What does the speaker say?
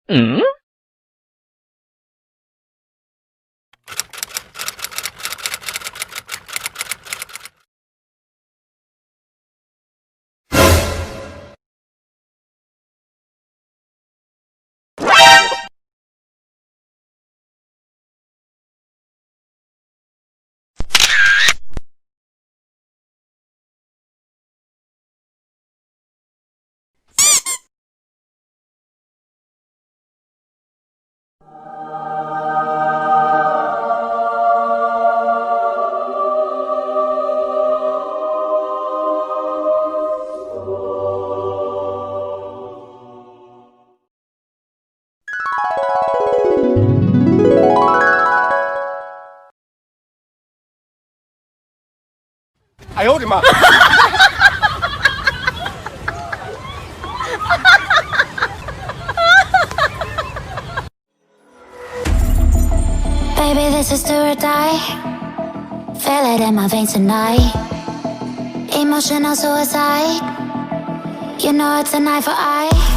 嗯。哎呦我的妈！Baby, this is do or die. Feel it in my veins tonight. Emotional suicide. You know it's an eye for eye.